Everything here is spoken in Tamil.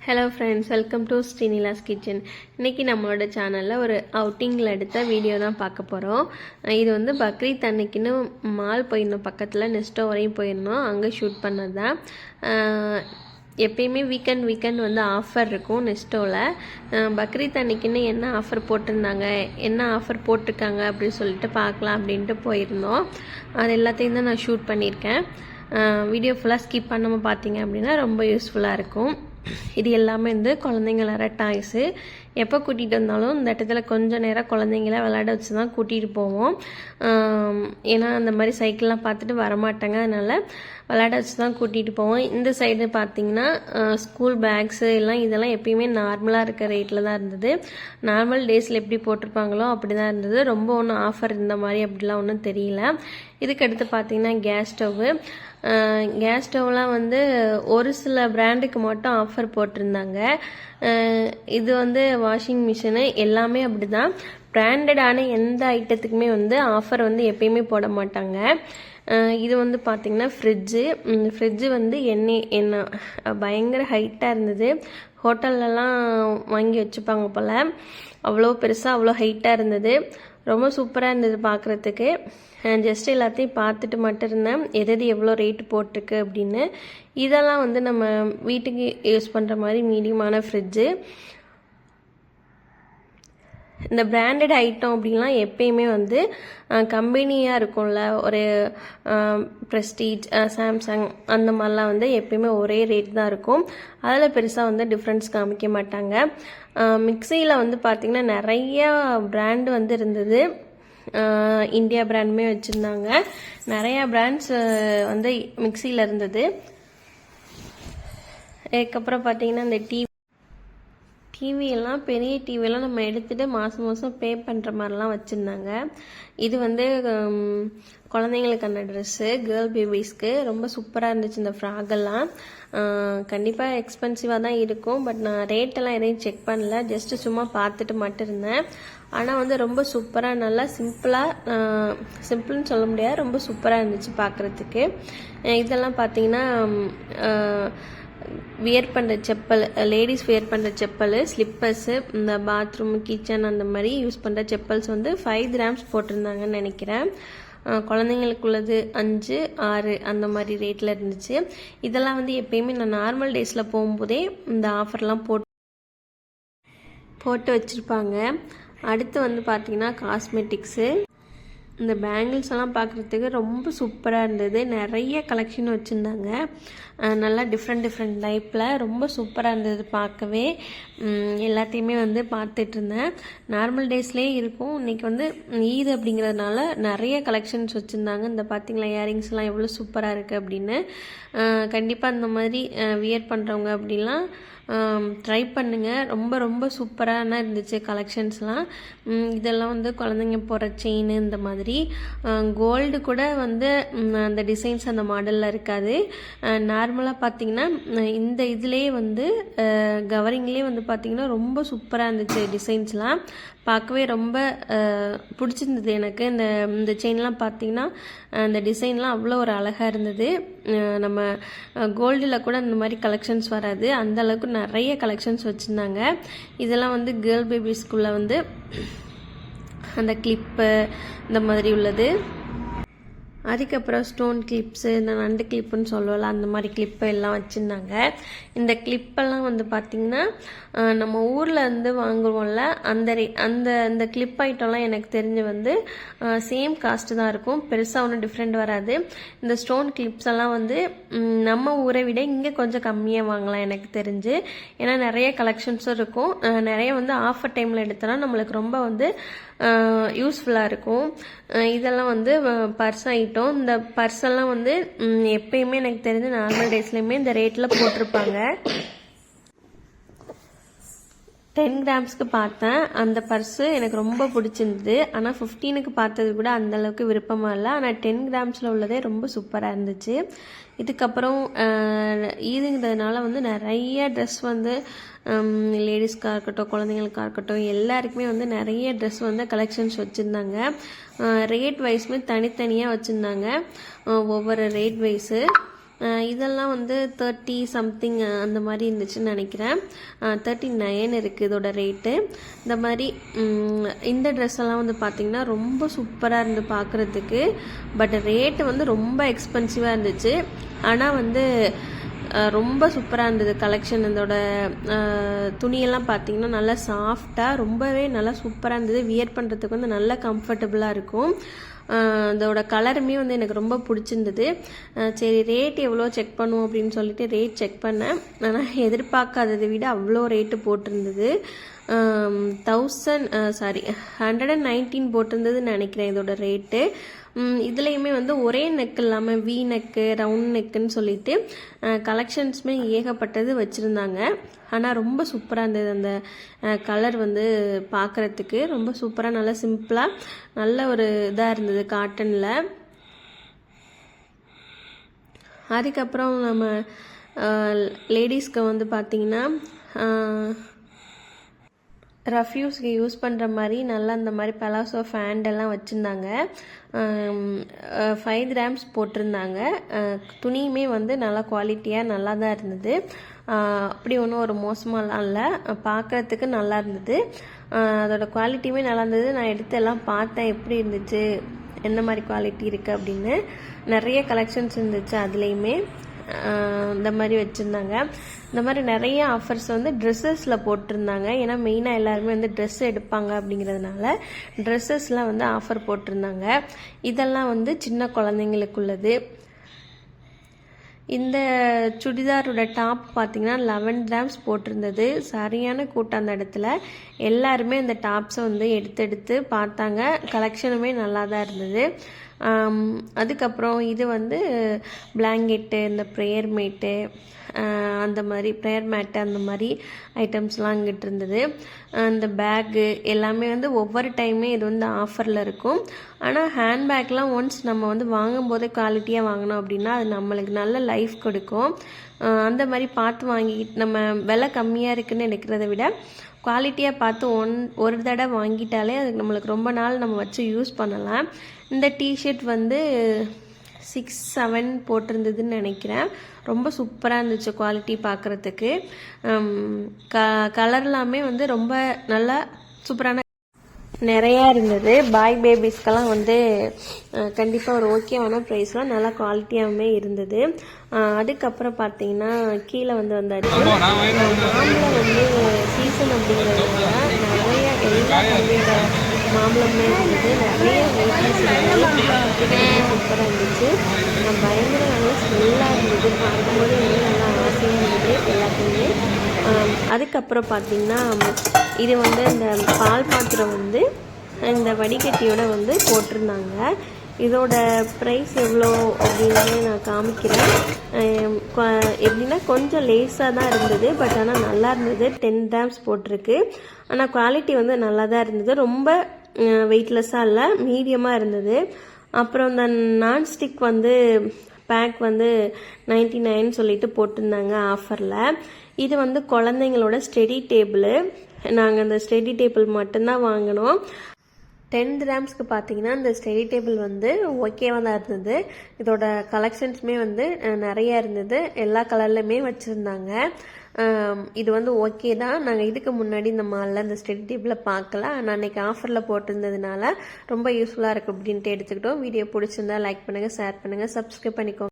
Hello friends, welcome to Srinilas kitchen. இன்றைக்கி நம்மளோட சேனலில் ஒரு அவுட்டிங்கில் எடுத்த வீடியோ தான் பார்க்க போகிறோம். இது வந்து பக்ரீத் அன்னைக்குன்னு மால் போயிருந்தோம், பக்கத்தில் நெஸ்டோ வரையும் போயிருந்தோம். அங்கே ஷூட் பண்ணது தான். எப்பயுமே வீக்கெண்ட் வந்து ஆஃபர் இருக்கும் நெஸ்டோவில். பக்ரீத் அன்னைக்குன்னு என்ன ஆஃபர் போட்டிருந்தாங்க, என்ன ஆஃபர் போட்டிருக்காங்க அப்படின்னு சொல்லிட்டு பார்க்கலாம் அப்படின்ட்டு போயிருந்தோம். அது எல்லாத்தையும் தான் நான் ஷூட் பண்ணியிருக்கேன். வீடியோ ஃபுல்லாக ஸ்கிப் பண்ணாமல் பார்த்தீங்க அப்படின்னா ரொம்ப யூஸ்ஃபுல்லாக இருக்கும். இது எல்லாமே வந்து குழந்தைங்கள டாய்ஸு. எப்போ கூட்டிகிட்டு வந்தாலும் இந்த இடத்துல கொஞ்சம் நேரம் குழந்தைங்கள விளையாட வச்சு தான் கூட்டிகிட்டு போவோம். ஏன்னா அந்த மாதிரி சைக்கிள்லாம் பார்த்துட்டு வரமாட்டாங்க, அதனால் விளையாட வச்சு தான் கூட்டிகிட்டு போவோம். இந்த சைடு பார்த்திங்கன்னா ஸ்கூல் பேக்ஸு எல்லாம் இதெல்லாம் எப்பயுமே நார்மலாக இருக்க ரேட்டில் தான் இருந்தது. நார்மல் டேஸில் எப்படி போட்டிருப்பாங்களோ அப்படி தான் இருந்தது. ரொம்ப ஒன்றும் ஆஃபர் இந்த மாதிரி அப்படிலாம் ஒன்றும் தெரியல. இதுக்கடுத்து பார்த்திங்கன்னா கேஸ் ஸ்டவ்லாம் வந்து ஒரு சில பிராண்டுக்கு மட்டும் ஆஃபர் போட்டிருந்தாங்க. இது வந்து வாஷிங் மிஷினு எல்லாமே அப்படி தான். பிராண்டடான எந்த ஐட்டத்துக்குமே வந்து ஆஃபர் வந்து எப்பயுமே போட மாட்டாங்க. இது வந்து பார்த்திங்கன்னா ஃப்ரிட்ஜு வந்து எண்ணெய் பயங்கர ஹைட்டாக இருந்தது. ஹோட்டல்லலாம் வாங்கி வச்சுப்பாங்க போல். அவ்வளோ பெருசாக அவ்வளோ ஹைட்டாக இருந்தது. ரொம்ப சூப்பராக இருந்தது பார்க்குறதுக்கு. ஜஸ்ட் எல்லாத்தையும் பார்த்துட்டு மட்டும் இருந்தேன், எது எவ்வளோ ரேட்டு போட்டிருக்கு அப்படின்னு. இதெல்லாம் வந்து நம்ம வீட்டுக்கு யூஸ் பண்ணுற மாதிரி மீடியமான ஃப்ரிட்ஜு. இந்த பிராண்டட் ஐட்டம் அப்படின்லாம் எப்பயுமே வந்து கம்பெனியாக இருக்கும்ல, ஒரு ப்ரெஸ்டீஜ், சாம்சங் அந்த மாதிரிலாம் வந்து எப்பயுமே ஒரே ரேட் தான் இருக்கும். அதில் பெருசாக வந்து டிஃப்ரென்ஸ் காமிக்க மாட்டாங்க. மிக்சியில் வந்து பார்த்திங்கன்னா நிறையா பிராண்டு வந்து இருந்தது. இந்தியா பிராண்டுமே வச்சுருந்தாங்க. நிறையா பிராண்ட்ஸ் வந்து மிக்சியில் இருந்தது. அதுக்கப்புறம் பார்த்திங்கன்னா இந்த டிவியெல்லாம் பெரிய டிவியெல்லாம் நம்ம எடுத்துகிட்டு மாதம் பே பண்ணுற மாதிரிலாம் வச்சுருந்தாங்க. இது வந்து குழந்தைங்களுக்கான ட்ரெஸ்ஸு, கேர்ள் பேபிஸ்க்கு ரொம்ப சூப்பராக இருந்துச்சு. இந்த ஃப்ராகெல்லாம் கண்டிப்பாக எக்ஸ்பென்சிவாக தான் இருக்கும். பட் நான் ரேட்டெல்லாம் எதையும் செக் பண்ணல, ஜஸ்ட்டு சும்மா பார்த்துட்டு மட்டும் இருந்தேன். ஆனால் வந்து ரொம்ப சூப்பராக, நல்லா சிம்பிள்னு சொல்ல முடியாது, ரொம்ப சூப்பராக இருந்துச்சு பார்க்குறதுக்கு. இதெல்லாம் பார்த்தீங்கன்னா வியர் பண்ணுற செப்பல், லேடிஸ் வியர் பண்ணுற செப்பல், ஸ்லிப்பர்ஸு, இந்த பாத்ரூம், கிச்சன் அந்த மாதிரி யூஸ் பண்ணுற செப்பல்ஸ் வந்து 5 கிராம்ஸ் போட்டிருந்தாங்கன்னு நினைக்கிறேன். குழந்தைங்களுக்குள்ளது 5, 6 அந்த மாதிரி ரேட்டில் இருந்துச்சு. இதெல்லாம் வந்து எப்பயுமே நான் நார்மல் டேஸில் போகும்போதே இந்த ஆஃபர்லாம் போட்டு வச்சுருப்பாங்க. அடுத்து வந்து பார்த்திங்கன்னா காஸ்மெட்டிக்ஸு. இந்த பேங்கிள்ஸ் எல்லாம் பார்க்குறதுக்கு ரொம்ப சூப்பராக இருந்தது. நிறைய கலெக்ஷன் வச்சுருந்தாங்க. நல்லா டிஃப்ரெண்ட் டைப்பில் ரொம்ப சூப்பராக இருந்தது பார்க்கவே. எல்லாத்தையுமே வந்து பார்த்துட்டு இருந்தேன். நார்மல் டேஸ்லேயே இருக்கும். இன்றைக்கி வந்து ஈத் அப்படிங்கிறதுனால நிறைய கலெக்ஷன்ஸ் வச்சுருந்தாங்க. இந்த பார்த்திங்களா இயரிங்ஸ்லாம் எவ்வளோ சூப்பராக இருக்குது அப்படின்னு. கண்டிப்பாக இந்த மாதிரி வியர் பண்ணுறவங்க அப்படின்லாம் ட்ரை பண்ணுங்கள். ரொம்ப சூப்பரான இருந்துச்சு கலெக்ஷன்ஸ்லாம். இதெல்லாம் வந்து குழந்தைங்க போகிற செயின், இந்த மாதிரி கோல்டு கூட வந்து அந்த டிசைன்ஸ் அந்த மாடலில் இருக்காது. நார்மலாக பார்த்திங்கன்னா இந்த இதுலேயே வந்து கவரிங்லேயே வந்து பார்த்திங்கன்னா ரொம்ப சூப்பராக இருந்துச்சு. டிசைன்ஸ்லாம் பார்க்கவே ரொம்ப பிடிச்சிருந்தது எனக்கு. இந்த செயின்லாம் பார்த்திங்கன்னா இந்த டிசைன்லாம் அவ்வளோ ஒரு அழகாக இருந்தது. நம்ம கோல்டில் கூட இந்த மாதிரி கலெக்ஷன்ஸ் வராது, அந்த அளவுக்கு நிறைய கலெக்ஷன்ஸ் வச்சுருந்தாங்க. இதெல்லாம் வந்து கேர்ள் பேபிஸ்குள்ளே வந்து அந்த கிளிப்பு இந்த மாதிரி உள்ளது. அதுக்கப்புறம் ஸ்டோன் கிளிப்ஸு, இந்த நண்டு கிளிப்புன்னு சொல்லுவோம்ல, அந்த மாதிரி கிளிப்பு எல்லாம் வச்சுருந்தாங்க. இந்த கிளிப்பெல்லாம் வந்து பார்த்திங்கன்னா நம்ம ஊரில் இருந்து வாங்குவோம்ல, அந்த கிளிப் ஐட்டம்லாம் எனக்கு தெரிஞ்சு வந்து சேம் காஸ்ட்டு தான் இருக்கும், பெருசாக ஒன்றும் டிஃப்ரெண்ட் வராது. இந்த ஸ்டோன் கிளிப்ஸ் எல்லாம் வந்து நம்ம ஊரை விட இங்கே கொஞ்சம் கம்மியாக வாங்கலாம் எனக்கு தெரிஞ்சு. ஏன்னா நிறைய கலெக்ஷன்ஸும் இருக்கும். நிறைய வந்து ஆஃபர் டைமில் எடுத்தோன்னா நம்மளுக்கு ரொம்ப வந்து யூஸ்ஃபுல்லாக இருக்கும். இதெல்லாம் வந்து பர்ஸ் ஐட்டம். இந்த பர்ஸெல்லாம் வந்து எப்பயுமே எனக்கு தெரிஞ்சு நார்மல் டேஸ்லையுமே இந்த ரேட்டில் போட்டிருப்பாங்க. 10 கிராம்ஸ்க்கு பார்த்தேன் அந்த பர்ஸு, எனக்கு ரொம்ப பிடிச்சிருந்தது. ஆனால் 15க்கு பார்த்தது கூட அந்தளவுக்கு விருப்பமாக இல்லை. ஆனால் 10 கிராம்ஸில் உள்ளதே ரொம்ப சூப்பராக இருந்துச்சு. இதுக்கப்புறம் ஈதுங்கிறதுனால வந்து நிறைய ட்ரெஸ் வந்து லேடிஸ்க்காக இருக்கட்டும், குழந்தைங்களுக்காக இருக்கட்டும், எல்லாருக்குமே வந்து நிறைய ட்ரெஸ் வந்து கலெக்ஷன்ஸ் வச்சுருந்தாங்க. ரேட் வைஸுமே தனித்தனியாக வச்சுருந்தாங்க, ஒவ்வொரு ரேட் வைஸு. இதெல்லாம் வந்து 30 சம்திங் அந்த மாதிரி இருந்துச்சுன்னு நினைக்கிறேன். 39 இருக்குது இதோட ரேட்டு. இந்த மாதிரி இந்த ட்ரெஸ் எல்லாம் வந்து பார்த்திங்கன்னா ரொம்ப சூப்பராக இருந்து பார்க்குறதுக்கு. பட் ரேட்டு வந்து ரொம்ப எக்ஸ்பென்சிவாக இருந்துச்சு. ஆனால் வந்து ரொம்ப சூப்பராக இருந்தது கலெக்ஷன். இதோட துணியெல்லாம் பார்த்திங்கன்னா நல்லா சாஃப்டாக ரொம்பவே நல்லா சூப்பராக இருந்தது. வியர் பண்ணுறதுக்கு வந்து நல்லா கம்ஃபர்டபுளாக இருக்கும். அதோட கலருமே வந்து எனக்கு ரொம்ப பிடிச்சிருந்தது. சரி ரேட் எவ்வளோ செக் பண்ணுவோம் அப்படின்னு சொல்லிட்டு ரேட் செக் பண்ணேன். ஆனால் எதிர்பார்க்காததை விட அவ்வளோ ரேட்டு போட்டிருந்தது. 119 போட்டிருந்ததுன்னு நினைக்கிறேன் இதோட ரேட்டு. இதுலேயுமே வந்து ஒரே நெக் இல்லாமல் வி நெக்கு, ரவுண்ட் நெக்குன்னு சொல்லிட்டு கலெக்ஷன்ஸுமே ஏகப்பட்டது வச்சுருந்தாங்க. ஆனால் ரொம்ப சூப்பராக இருந்தது. அந்த கலர் வந்து பார்க்குறதுக்கு ரொம்ப சூப்பராக நல்லா சிம்பிளாக நல்ல ஒரு இதாக இருந்தது காட்டனில். அதுக்கப்புறம் நம்ம லேடிஸ்க்கு வந்து பார்த்திங்கன்னா ரஃப்யூஸ்க்கு யூஸ் பண்ணுற மாதிரி நல்லா அந்த மாதிரி பலாசோ ஃபேண்டெல்லாம் வச்சுருந்தாங்க. 5 கிராம்ஸ் போட்டிருந்தாங்க. துணியுமே வந்து நல்லா குவாலிட்டியாக நல்லா தான் இருந்தது. அப்படி ஒன்றும் ஒரு மோசமாலாம் இல்லை, பார்க்குறதுக்கு நல்லா இருந்தது. அதோட குவாலிட்டியுமே நல்லா இருந்தது. நான் எடுத்து எல்லாம் பார்த்தேன் எப்படி இருந்துச்சு, எந்த மாதிரி குவாலிட்டி இருக்குது அப்படின்னு. நிறைய கலெக்ஷன்ஸ் இருந்துச்சு அதுலேயுமே இந்த மாதிரி வச்சுருந்தாங்க. இந்த மாதிரி நிறைய ஆஃபர்ஸ் வந்து ட்ரெஸ்ஸஸில் போட்டிருந்தாங்க. ஏன்னா மெயினாக எல்லாருமே வந்து ட்ரெஸ் எடுப்பாங்க அப்படிங்கிறதுனால ட்ரெஸ்ஸஸ்லாம் வந்து ஆஃபர் போட்டிருந்தாங்க. இதெல்லாம் வந்து சின்ன குழந்தைங்களுக்குள்ளது. இந்த சுடிதாரோட டாப் பார்த்திங்கன்னா 11 கிராம்ஸ் போட்டிருந்தது. சரியான கூட்டம் அந்த இடத்துல. எல்லாருமே அந்த டாப்ஸை வந்து எடுத்து பார்த்தாங்க. கலெக்ஷனுமே நல்லா தான் இருந்தது. அதுக்கப்புறம் இது வந்து பிளாங்கெட்டு, இந்த ப்ரேயர் மேட்டு, அந்த மாதிரி ப்ரேயர் மேட்டு அந்த மாதிரி ஐட்டம்ஸ்லாம் அங்கிட்டு இருந்தது. அந்த பேக்கு எல்லாமே வந்து ஒவ்வொரு டைமே இது வந்து ஆஃபரில் இருக்கும். ஆனால் ஹேண்ட்பேக்லாம் ஒன்ஸ் நம்ம வந்து வாங்கும்போதே குவாலிட்டியாக வாங்கினோம் அப்படின்னா அது நம்மளுக்கு நல்ல லைஃப் கொடுக்கும். அந்த மாதிரி பார்த்து வாங்கிட்டு நம்ம விலை கம்மியாக இருக்குதுன்னு எடுக்கிறத விட குவாலிட்டியாக பார்த்து ஒரு தடவை வாங்கிட்டாலே அதுக்கு நம்மளுக்கு ரொம்ப நாள் நம்ம வச்சு யூஸ் பண்ணலாம். இந்த டிஷர்ட் வந்து 6-7 போட்டிருந்ததுன்னு நினைக்கிறேன். ரொம்ப சூப்பராக இருந்துச்சு குவாலிட்டி பார்க்குறதுக்கு. கலர்லாமே வந்து ரொம்ப நல்லா சூப்பரான நிறையா இருந்தது. பாய் பேபிஸ்க்கெல்லாம் வந்து கண்டிப்பாக ஒரு ஓகேவான ப்ரைஸ்லாம் நல்லா குவாலிட்டியாகவுமே இருந்தது. அதுக்கப்புறம் பார்த்தீங்கன்னா கீழே வந்து வந்தாச்சு. மாம்பழம் வந்து சீசன் அப்படிங்கிறதுனால நிறைய எல்லா கம்மியோட மாம்பழமே இருந்தது. நிறைய வெரைட்டிஸ் இருந்தது. சூப்பராக இருந்துச்சு. பயங்கர நல்லா ஸ்மெல்லாக இருந்தது. பார்க்கும்போது வந்து நல்லா ஆசையாக இருந்தது எல்லாத்தையுமே. அதுக்கப்புறம் பார்த்திங்கன்னா இது வந்து இந்த பால் பாத்திரம் வந்து இந்த வடிகட்டியோட வந்து போட்டிருந்தாங்க. இதோட ப்ரைஸ் எவ்வளோ அப்படின்னு நான் காமிக்கிறேன். எப்படின்னா கொஞ்சம் லேஸாக தான் இருந்தது. பட் ஆனால் நல்லா இருந்தது. 10 கிராம்ஸ் போட்டிருக்கு. ஆனால் குவாலிட்டி வந்து நல்லா தான் இருந்தது. ரொம்ப வெயிட்லெஸ்ஸாக இல்லை, மீடியமாக இருந்தது. அப்புறம் இந்த நான்ஸ்டிக் வந்து பேக் வந்து 99 சொல்லிட்டு போட்டிருந்தாங்க ஆஃபரில். இது வந்து குழந்தைங்களோட ஸ்டடி டேபிள். நாங்கள் அந்த ஸ்டடி டேபிள் மட்டும்தான் வாங்கினோம். 10 கிராம்ஸ்க்கு பார்த்தீங்கன்னா இந்த ஸ்டடி டேபிள் வந்து ஓகேவாக தான் இருந்தது. இதோட கலெக்ஷன்ஸுமே வந்து நிறையா இருந்தது. எல்லா கலர்லையுமே வச்சுருந்தாங்க. இது வந்து ஓகே தான். நாங்கள் இதுக்கு முன்னாடி இந்த மாலில் இந்த ஸ்டடி டேபிளை பார்க்கல. ஆனால் அன்றைக்கி ஆஃபரில் போட்டிருந்ததுனால ரொம்ப யூஸ்ஃபுல்லாக இருக்குது அப்படின்ட்டு எடுத்துக்கிட்டோம். வீடியோ பிடிச்சிருந்தா லைக் பண்ணுங்கள், ஷேர் பண்ணுங்கள், சப்ஸ்கிரைப் பண்ணிக்கோங்க.